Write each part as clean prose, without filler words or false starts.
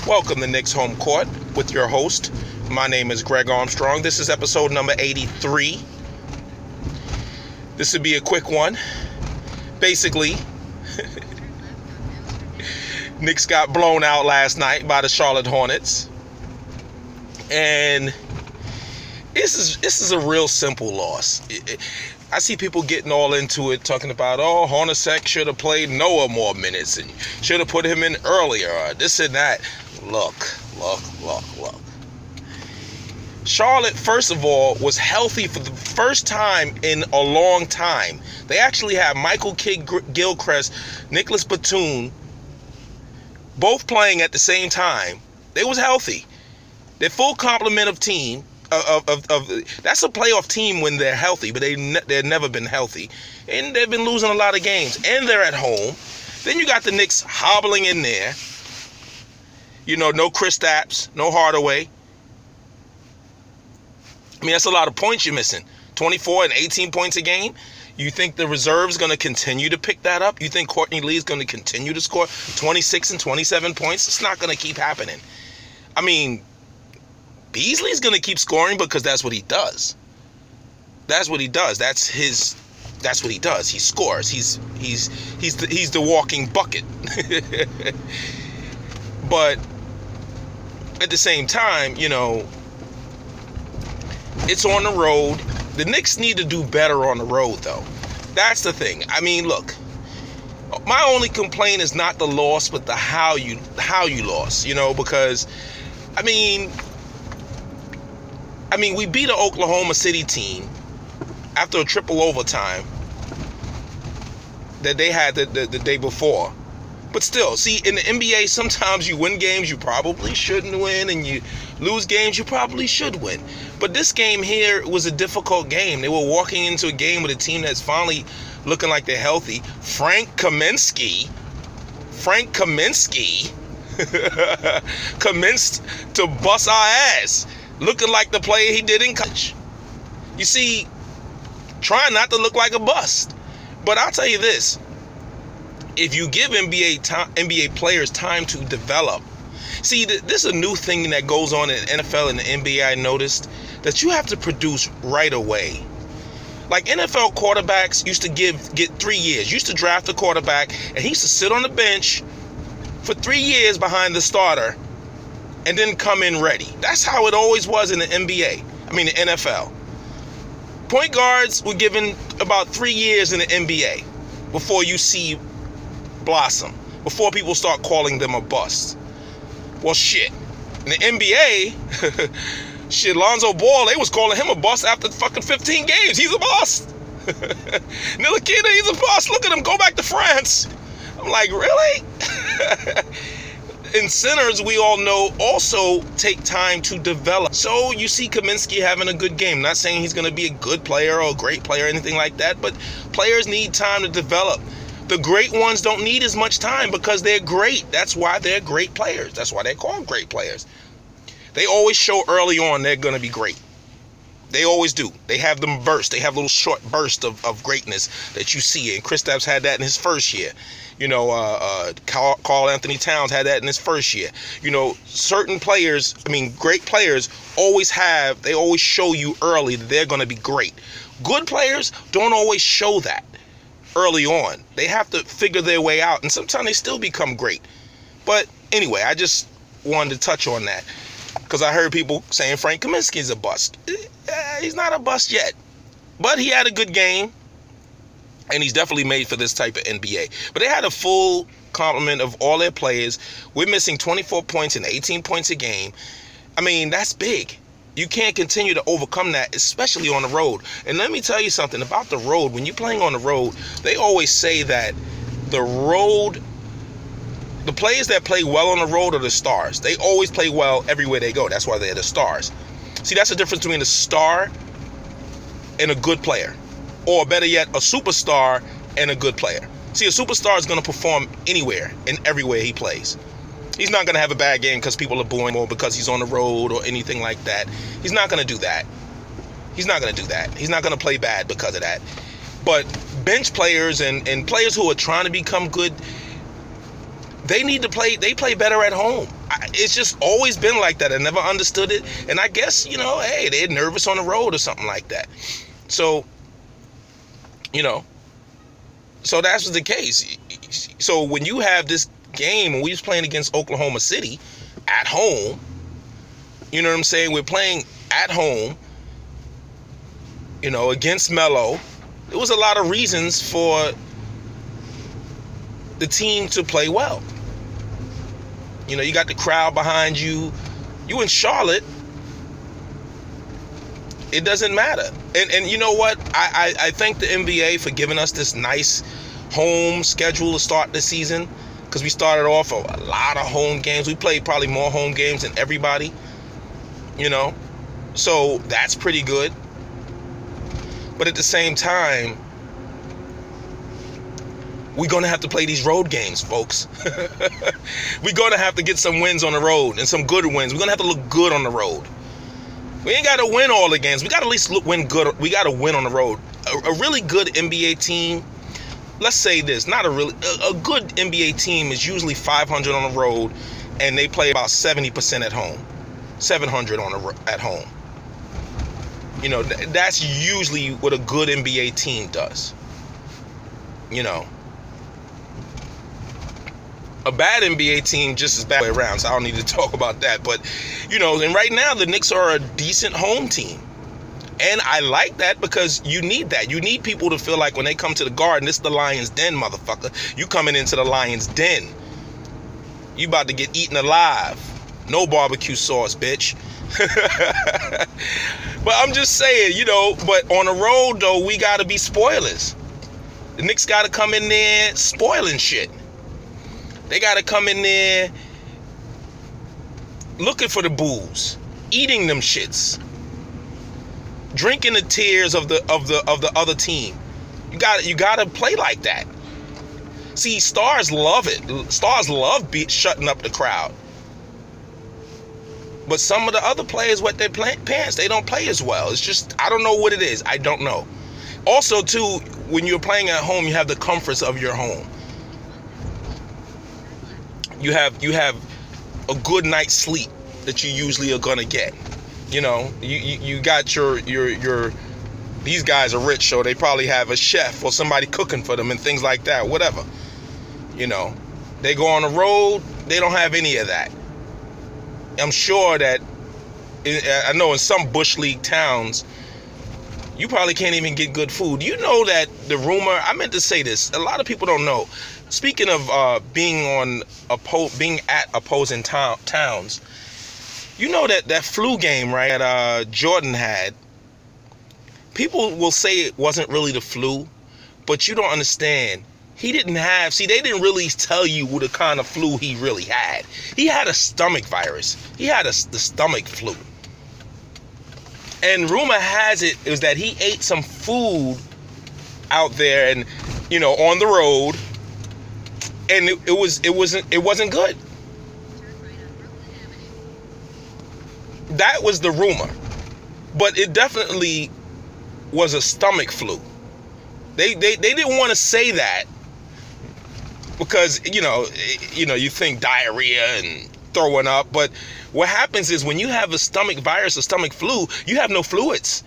Welcome to Knicks Home Court with your host. My name is Greg Armstrong. This is episode number 83. This would be a quick one. Basically, Knicks got blown out last night by the Charlotte Hornets. And this is a real simple loss. I see people getting all into it, talking about, Hornacek should have played Noah more minutes and should have put him in earlier, or this and that. Look. Charlotte, first of all, was healthy for the first time in a long time. They actually had Michael Kidd-Gilchrist, Nicholas Batum, both playing at the same time. They was healthy. Their full complement of team. That's a playoff team when they're healthy, but they've never been healthy, and they've been losing a lot of games, and they're at home. Then you got the Knicks hobbling in there. No Kristaps, no Hardaway. I mean, that's a lot of points you're missing. 24 and 18 points a game. You think the reserve's going to continue to pick that up? You think Courtney Lee's going to continue to score 26 and 27 points? It's not going to keep happening. I mean, Beasley's going to keep scoring because that's what he does. That's what he does. That's what he does. He scores. He's the walking bucket. But at the same time, it's on the road. The Knicks need to do better on the road, though. That's the thing. I mean, look, my only complaint is not the loss, but the how you lost. Because I mean, we beat an Oklahoma City team after a triple overtime that they had the day before. But still, see, in the NBA, sometimes you win games you probably shouldn't win, and you lose games you probably should win. But this game here was a difficult game. They were walking into a game with a team that's finally looking like they're healthy. Frank Kaminsky commenced to bust our ass, looking like the player he did in college. You see, trying not to look like a bust. But I'll tell you this. If you give NBA players time to develop, see, this is a new thing that goes on in the NFL and the NBA. I noticed that you have to produce right away. Like NFL quarterbacks used to get 3 years. You used to draft a quarterback, and he used to sit on the bench for 3 years behind the starter, and then come in ready. That's how it always was in the NBA. The NFL. Point guards were given about 3 years in the NBA before you see blossom, before people start calling them a bust. Well, shit. In the NBA, Lonzo Ball, they was calling him a bust after fucking 15 games. He's a bust. Ntilikina, he's a bust. Look at him, go back to France. I'm like, really? And centers, we all know, also take time to develop. So you see Kaminsky having a good game. Not saying he's going to be a good player or a great player or anything like that, but players need time to develop. The great ones don't need as much time because they're great. That's why they're great players. That's why they're called great players. They always show early on they're going to be great. They always do. They have them burst. They have little short bursts of greatness that you see. And Kristaps had that in his first year. Karl Anthony Towns had that in his first year. Certain players, great players always show you early that they're going to be great. Good players don't always show that early on. They have to figure their way out, and sometimes they still become great. But anyway, I just wanted to touch on that because I heard people saying Frank Kaminsky is a bust. He's not a bust yet, but he had a good game, and he's definitely made for this type of NBA. But they had a full complement of all their players. We're missing 24 points and 18 points a game. That's big. You can't continue to overcome that, especially on the road. And let me tell you something about the road. When you're playing on the road, they always say that the players that play well on the road are the stars. They always play well everywhere they go. That's why they're the stars. See, that's the difference between a star and a good player. Or better yet, a superstar and a good player. See, a superstar is going to perform anywhere and everywhere he plays. He's not going to have a bad game because people are booing him or because he's on the road or anything like that. He's not going to do that. He's not going to do that. He's not going to play bad because of that. But bench players and players who are trying to become good, They need to play. They play better at home. It's just always been like that. I never understood it. And I guess, hey, they're nervous on the road or something like that. So, so that's the case. So when you have this game, when we was playing against Oklahoma City at home, you know what I'm saying? We're playing at home, against Melo. There was a lot of reasons for the team to play well. You got the crowd behind you. You in Charlotte. It doesn't matter. And you know what? I thank the NBA for giving us this nice home schedule to start the season, because we started off a lot of home games. We played probably more home games than everybody. So that's pretty good. But at the same time, we're going to have to play these road games, folks. We're going to have to get some wins on the road, and some good wins. We're going to have to look good on the road. We ain't got to win all the games. We got to at least win good. We got to win on the road. A really good NBA team, let's say this, a good NBA team is usually 500 on the road, and they play about 70% at home. 700 at home. That's usually what a good NBA team does. A bad NBA team just as bad way around, so I don't need to talk about that. But, and right now the Knicks are a decent home team. And I like that, because you need that. You need people to feel like when they come to the Garden, this is the Lions' den, motherfucker. You coming into the Lions' den. You about to get eaten alive. No barbecue sauce, bitch. But I'm just saying, but on the road, though, we got to be spoilers. The Knicks got to come in there spoiling shit. They got to come in there looking for the booze, eating them shits, drinking the tears of the other team. You got to play like that. See, stars love it. Stars love shutting up the crowd. But some of the other players, what their pants, they don't play as well. It's just, I don't know what it is. I don't know. Also, too, when you're playing at home, you have the comforts of your home. You have a good night's sleep that you usually are gonna get. You got your these guys are rich, so they probably have a chef or somebody cooking for them and things like that, whatever. They go on the road, they don't have any of that. I'm sure that, I know in some Bush League towns, you probably can't even get good food. You know that the rumor, I meant to say this, a lot of people don't know. Speaking of being at opposing towns, that flu game, right, that Jordan had, people will say it wasn't really the flu, but you don't understand. They didn't really tell you what the kind of flu he really had. He had a stomach virus. He had the stomach flu. And rumor has it was that he ate some food out there and, on the road, and it wasn't good. That was the rumor. But it definitely was a stomach flu. They didn't want to say that, because you think diarrhea and throwing up, but what happens is when you have a stomach virus, a stomach flu, you have no fluids.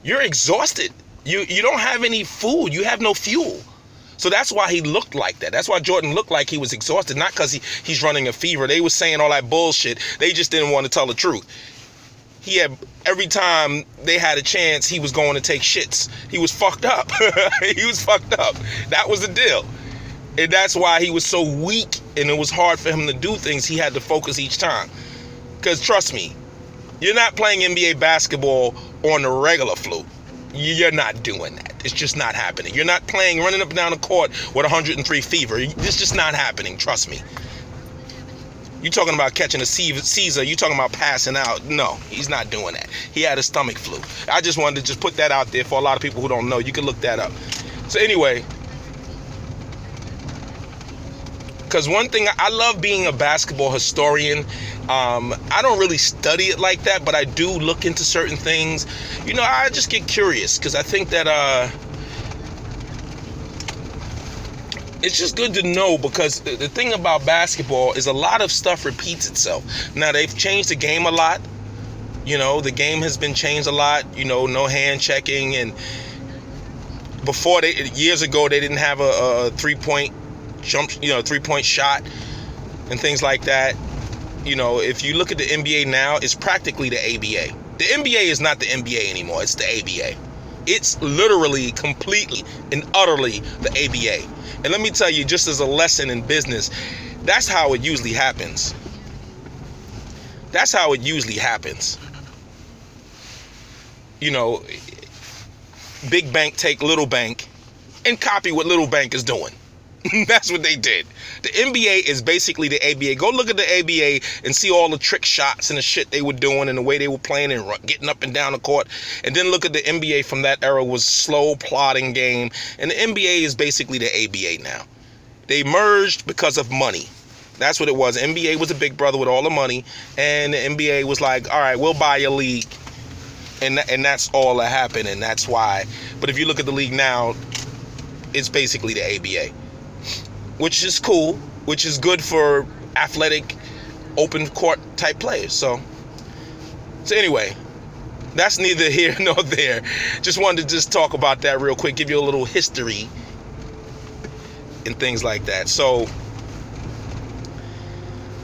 You're exhausted. You don't have any food. You have no fuel. So that's why he looked like that. That's why Jordan looked like he was exhausted, not because he's running a fever. They were saying all that bullshit. They just didn't want to tell the truth. Every time they had a chance, he was going to take shits. He was fucked up. He was fucked up. That was the deal. And that's why he was so weak, and it was hard for him to do things. He had to focus each time. Because trust me, you're not playing NBA basketball on the regular flu. You're not doing that. It's just not happening. You're not running up and down the court with 103 fever. It's just not happening. Trust me. You talking about catching a Caesar. You talking about passing out. No, he's not doing that. He had a stomach flu. I just wanted to just put that out there for a lot of people who don't know. You can look that up. So anyway, because one thing, I love being a basketball historian. I don't really study it like that, but I do look into certain things. I just get curious, because I think that it's just good to know, because the thing about basketball is a lot of stuff repeats itself. Now, they've changed the game a lot. You know, the game has been changed a lot. You know, no hand checking, and before years ago, they didn't have a 3-point jump, 3-point shot and things like that. You know, if you look at the NBA now, it's practically the ABA. The NBA is not the NBA anymore. It's the ABA. It's literally, completely, and utterly the ABA. And let me tell you, just as a lesson in business, that's how it usually happens. That's how it usually happens. You know, big bank take little bank and copy what little bank is doing. That's what they did. The NBA is basically the ABA. Go look at the ABA and see all the trick shots and the shit they were doing and the way they were playing and getting up and down the court. And then look at the NBA from that era. Was slow, plodding game. And the NBA is basically the ABA now. They merged because of money. That's what it was. The NBA was a big brother with all the money. And the NBA was like, all right, we'll buy your league. And that's all that happened. And that's why. But if you look at the league now, it's basically the ABA. Which is cool, which is good for athletic, open court type players. So anyway, that's neither here nor there. Just wanted to talk about that real quick, give you a little history and things like that. So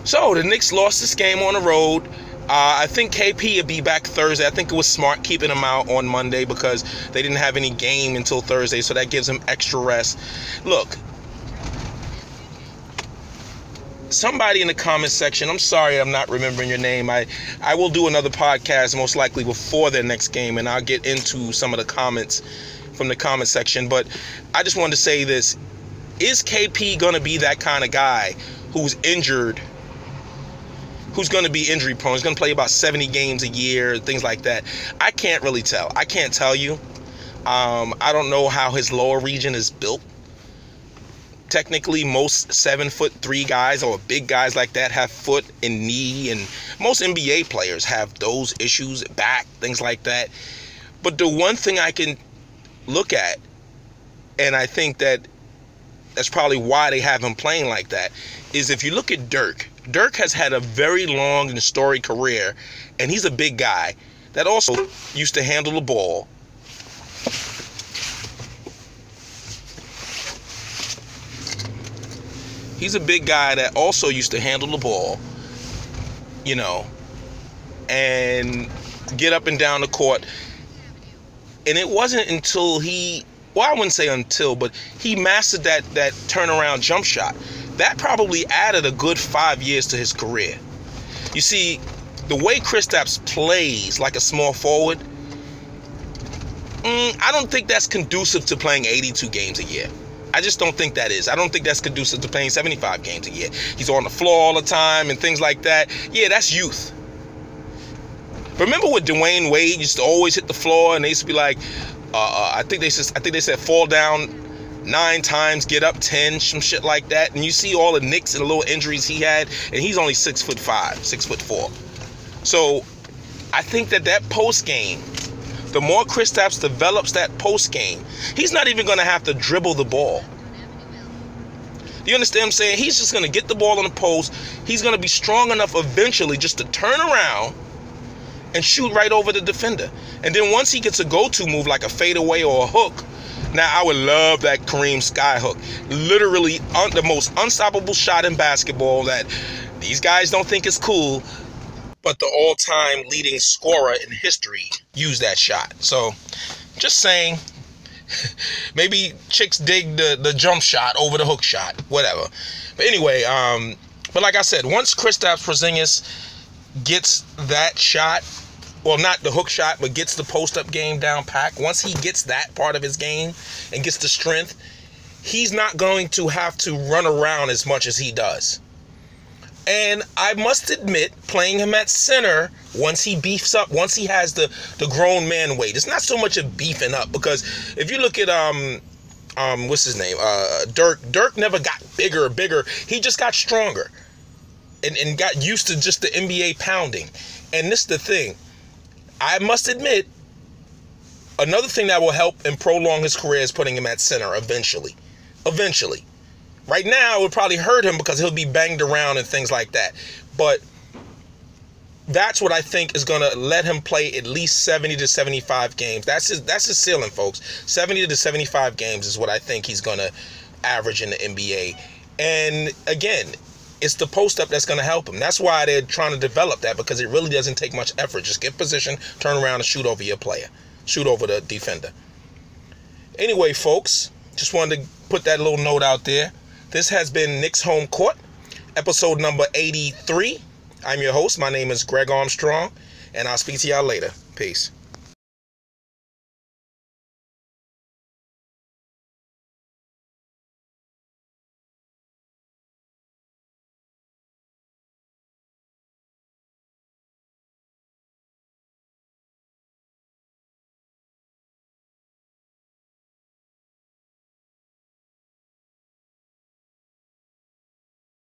the Knicks lost this game on the road. I think KP will be back Thursday. I think it was smart keeping him out on Monday because they didn't have any game until Thursday, so that gives him extra rest. Look, somebody in the comment section, I'm sorry I'm not remembering your name. I will do another podcast most likely before their next game, and I'll get into some of the comments from the comment section. But I just wanted to say this. Is KP going to be that kind of guy who's injured, who's going to be injury prone? He's going to play about 70 games a year, things like that. I can't really tell. I can't tell you. I don't know how his lower region is built. Technically, most 7'3" guys or big guys like that have foot and knee, and most NBA players have those issues, back, things like that. But the one thing I can look at, and I think that's probably why they have him playing like that, is if you look at Dirk. Dirk has had a very long and storied career, and he's a big guy that also used to handle the ball. He's a big guy that also used to handle the ball, you know, and get up and down the court. And it wasn't until I wouldn't say until, but he mastered that turnaround jump shot. That probably added a good 5 years to his career. You see, the way Kristaps plays like a small forward, I don't think that's conducive to playing 82 games a year. I just don't think that is. I don't think that's conducive to playing 75 games a year. He's on the floor all the time and things like that. Yeah, that's youth. Remember when Dwayne Wade used to always hit the floor, and they used to be like, I think they said fall down 9 times, get up 10, some shit like that. And you see all the nicks and the little injuries he had, and he's only 6'5", 6'4". So I think that post game, the more Kristaps develops that post game, he's not even going to have to dribble the ball. Do you understand what I'm saying? He's just going to get the ball on the post. He's going to be strong enough eventually just to turn around and shoot right over the defender. And then once he gets a go-to move like a fadeaway or a hook, now I would love that Kareem sky hook. Literally the most unstoppable shot in basketball that these guys don't think is cool, but the all-time leading scorer in history used that shot. So, just saying, maybe chicks dig the jump shot over the hook shot, whatever. But anyway, but like I said, once Kristaps Porzingis gets that shot, well, not the hook shot, but gets the post-up game down pack, once he gets that part of his game and gets the strength, he's not going to have to run around as much as he does. And I must admit, playing him at center, once he beefs up, once he has the grown man weight, it's not so much of beefing up, because if you look at what's his name, Dirk never got bigger. He just got stronger and got used to just the NBA pounding. And this is the thing, I must admit, another thing that will help and prolong his career is putting him at center eventually. Right now, it would probably hurt him because he'll be banged around and things like that. But that's what I think is going to let him play at least 70 to 75 games. That's his ceiling, folks. 70 to 75 games is what I think he's going to average in the NBA. And again, it's the post-up that's going to help him. That's why they're trying to develop that, because it really doesn't take much effort. Just get position, turn around, and shoot over your player. Shoot over the defender. Anyway, folks, just wanted to put that little note out there. This has been Knicks Home Court, episode number 83. I'm your host. My name is Greg Armstrong, and I'll speak to y'all later. Peace.